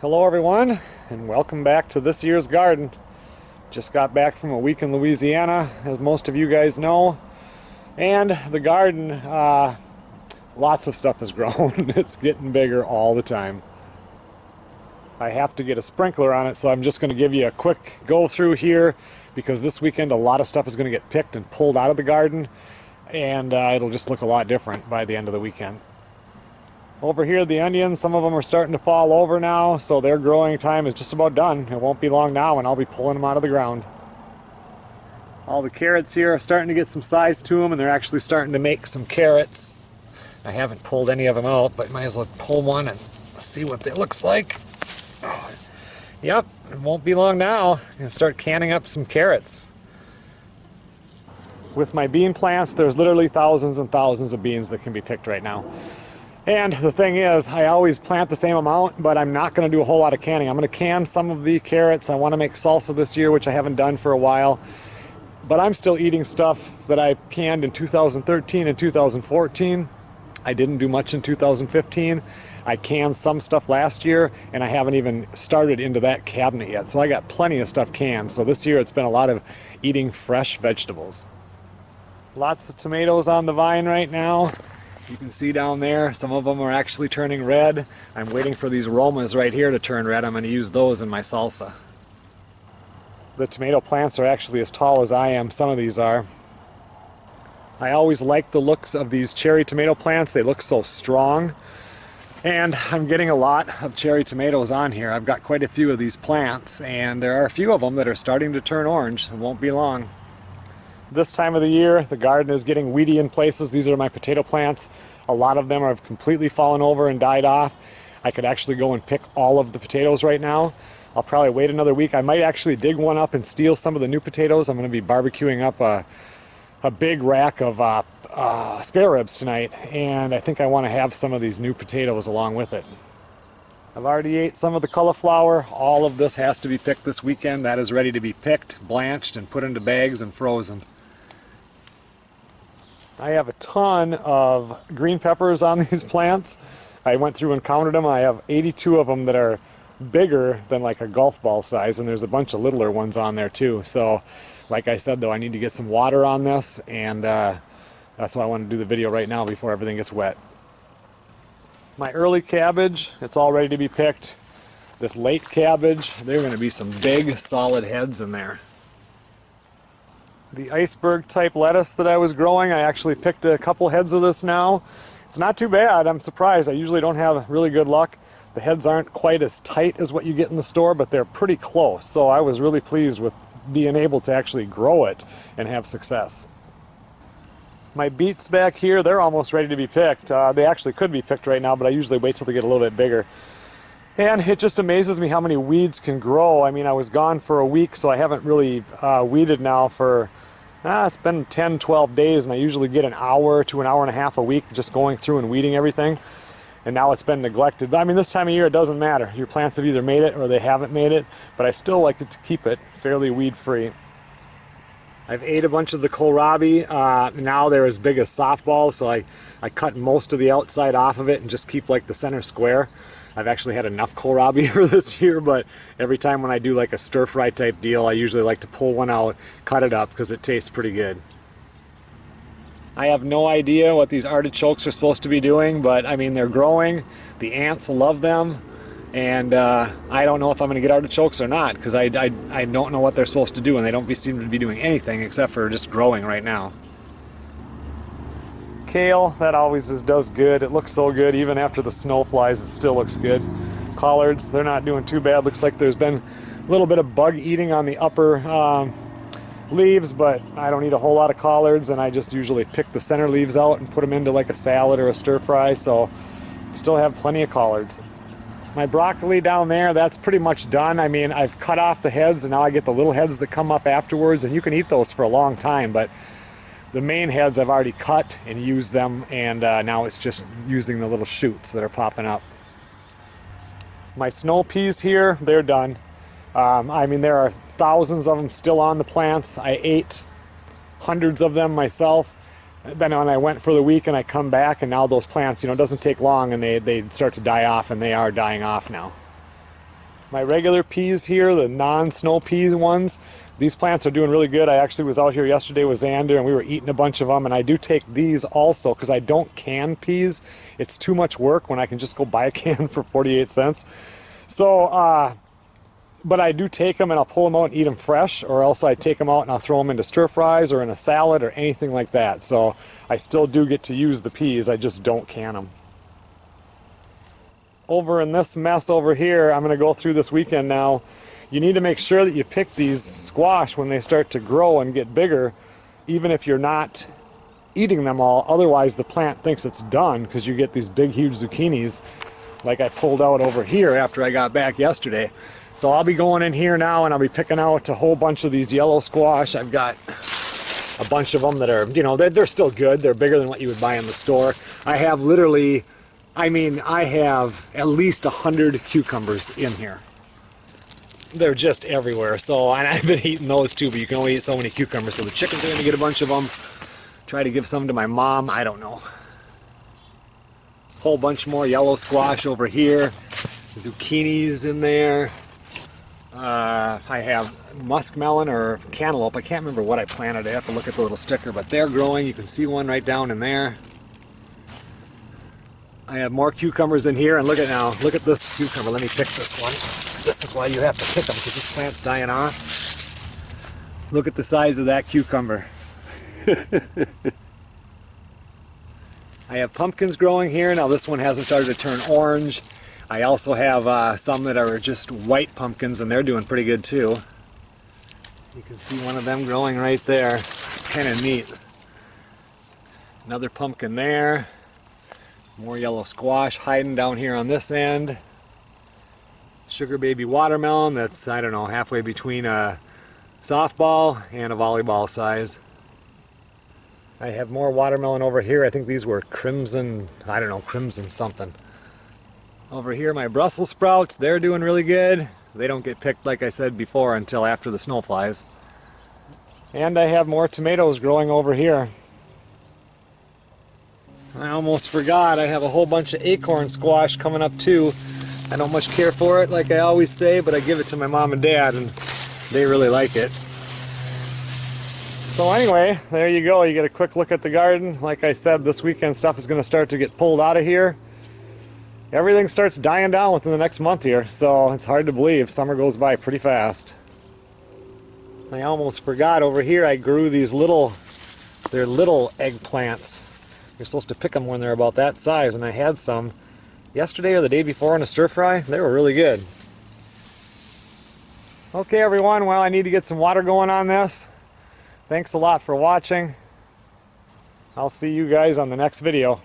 Hello everyone, and welcome back to this year's garden. Just got back from a week in Louisiana, as most of you guys know, and the garden, lots of stuff has grown. It's getting bigger all the time. I have to get a sprinkler on it, so I'm just going to give you a quick go through here, because this weekend a lot of stuff is going to get picked and pulled out of the garden, and it'll just look a lot different by the end of the weekend. Over here, the onions, some of them are starting to fall over now, so their growing time is just about done. It won't be long now, and I'll be pulling them out of the ground. All the carrots here are starting to get some size to them, and they're actually starting to make some carrots. I haven't pulled any of them out, but might as well pull one and see what it looks like. Oh, yep, it won't be long now. I'm going to start canning up some carrots. With my bean plants, there's literally thousands and thousands of beans that can be picked right now. And the thing is, I always plant the same amount, but I'm not going to do a whole lot of canning. I'm going to can some of the carrots. I want to make salsa this year, which I haven't done for a while. But I'm still eating stuff that I canned in 2013 and 2014. I didn't do much in 2015. I canned some stuff last year, and I haven't even started into that cabinet yet. So I got plenty of stuff canned. So this year it's been a lot of eating fresh vegetables. Lots of tomatoes on the vine right now. You can see down there, some of them are actually turning red. I'm waiting for these Romas right here to turn red. I'm going to use those in my salsa. The tomato plants are actually as tall as I am. Some of these are. I always like the looks of these cherry tomato plants. They look so strong. And I'm getting a lot of cherry tomatoes on here. I've got quite a few of these plants, and there are a few of them that are starting to turn orange. It won't be long. This time of the year, the garden is getting weedy in places. These are my potato plants. A lot of them have completely fallen over and died off. I could actually go and pick all of the potatoes right now. I'll probably wait another week. I might actually dig one up and steal some of the new potatoes. I'm going to be barbecuing up a big rack of spare ribs tonight, and I think I want to have some of these new potatoes along with it. I've already ate some of the cauliflower. All of this has to be picked this weekend. That is ready to be picked, blanched, and put into bags and frozen. I have a ton of green peppers on these plants. I went through and counted them. I have 82 of them that are bigger than like a golf ball size, and there's a bunch of littler ones on there too. So like I said though, I need to get some water on this, and that's why I want to do the video right now before everything gets wet. My early cabbage, it's all ready to be picked. This late cabbage, there are going to be some big solid heads in there. The iceberg type lettuce that I was growing, I actually picked a couple heads of this now. It's not too bad. I'm surprised. I usually don't have really good luck. The heads aren't quite as tight as what you get in the store, but they're pretty close. So I was really pleased with being able to actually grow it and have success. My beets back here, they're almost ready to be picked. They actually could be picked right now, but I usually wait till they get a little bit bigger. And it just amazes me how many weeds can grow. I mean, I was gone for a week, so I haven't really weeded now for, it's been 10, 12 days, and I usually get an hour to an hour and a half a week just going through and weeding everything. And now it's been neglected. But I mean, this time of year, it doesn't matter. Your plants have either made it or they haven't made it, but I still like it to keep it fairly weed-free. I've ate a bunch of the kohlrabi. Now they're as big as softballs, so I cut most of the outside off of it and just keep like the center square. I've actually had enough kohlrabi for this year, but every time when I do like a stir-fry type deal, I usually like to pull one out, cut it up, because it tastes pretty good. I have no idea what these artichokes are supposed to be doing, but I mean, they're growing. The ants love them, and I don't know if I'm going to get artichokes or not, because I don't know what they're supposed to do, and they don't seem to be doing anything except for just growing right now. Kale, that always does good. It looks so good. Even after the snow flies, it still looks good. Collards, they're not doing too bad. Looks like there's been a little bit of bug eating on the upper leaves, but I don't eat a whole lot of collards, and I just usually pick the center leaves out and put them into like a salad or a stir fry, so still have plenty of collards. My broccoli down there, that's pretty much done. I mean, I've cut off the heads, and now I get the little heads that come up afterwards, and you can eat those for a long time, but the main heads I've already cut and used them, and now it's just using the little shoots that are popping up. My snow peas here, they're done. I mean, there are thousands of them still on the plants. I ate hundreds of them myself. Then when I went for the week and I come back, and now those plants, you know, it doesn't take long and they start to die off, and they are dying off now. My regular peas here, the non-snow pea ones, these plants are doing really good. I actually was out here yesterday with Xander and we were eating a bunch of them, and I do take these also because I don't can peas. It's too much work when I can just go buy a can for 48 cents. So, but I do take them and I'll pull them out and eat them fresh, or else I take them out and I'll throw them into stir fries or in a salad or anything like that. So I still do get to use the peas, I just don't can them. Over in this mess over here, I'm going to go through this weekend now. You need to make sure that you pick these squash when they start to grow and get bigger, even if you're not eating them all. Otherwise the plant thinks it's done, because you get these big huge zucchinis like I pulled out over here after I got back yesterday. So I'll be going in here now and I'll be picking out a whole bunch of these yellow squash. I've got a bunch of them that are, you know, they're still good. They're bigger than what you would buy in the store. I have literally, I mean, I have at least 100 cucumbers in here. They're just everywhere. So, and I've been eating those too, but you can only eat so many cucumbers. So the chickens are going to get a bunch of them. Try to give some to my mom. I don't know. Whole bunch more yellow squash over here. Zucchinis in there. I have muskmelon or cantaloupe. I can't remember what I planted. I have to look at the little sticker, but they're growing. You can see one right down in there. I have more cucumbers in here, and look at now. Look at this cucumber. Let me pick this one. This is why you have to pick them, because this plant's dying off. Look at the size of that cucumber. I have pumpkins growing here. Now this one hasn't started to turn orange. I also have some that are just white pumpkins, and they're doing pretty good too. You can see one of them growing right there. Kind of neat. Another pumpkin there. More yellow squash hiding down here on this end. Sugar baby watermelon that's, I don't know, halfway between a softball and a volleyball size. I have more watermelon over here. I think these were crimson, I don't know, crimson something. Over here, my Brussels sprouts, they're doing really good. They don't get picked, like I said before, until after the snow flies. And I have more tomatoes growing over here. I almost forgot, I have a whole bunch of acorn squash coming up too. I don't much care for it, like I always say, but I give it to my mom and dad, and they really like it. So anyway, there you go. You get a quick look at the garden. Like I said, this weekend stuff is going to start to get pulled out of here. Everything starts dying down within the next month here, so it's hard to believe. Summer goes by pretty fast. I almost forgot, over here I grew these they're little eggplants. You're supposed to pick them when they're about that size, and I had some yesterday or the day before in a stir fry. They were really good. Okay everyone, well, I need to get some water going on this. Thanks a lot for watching. I'll see you guys on the next video.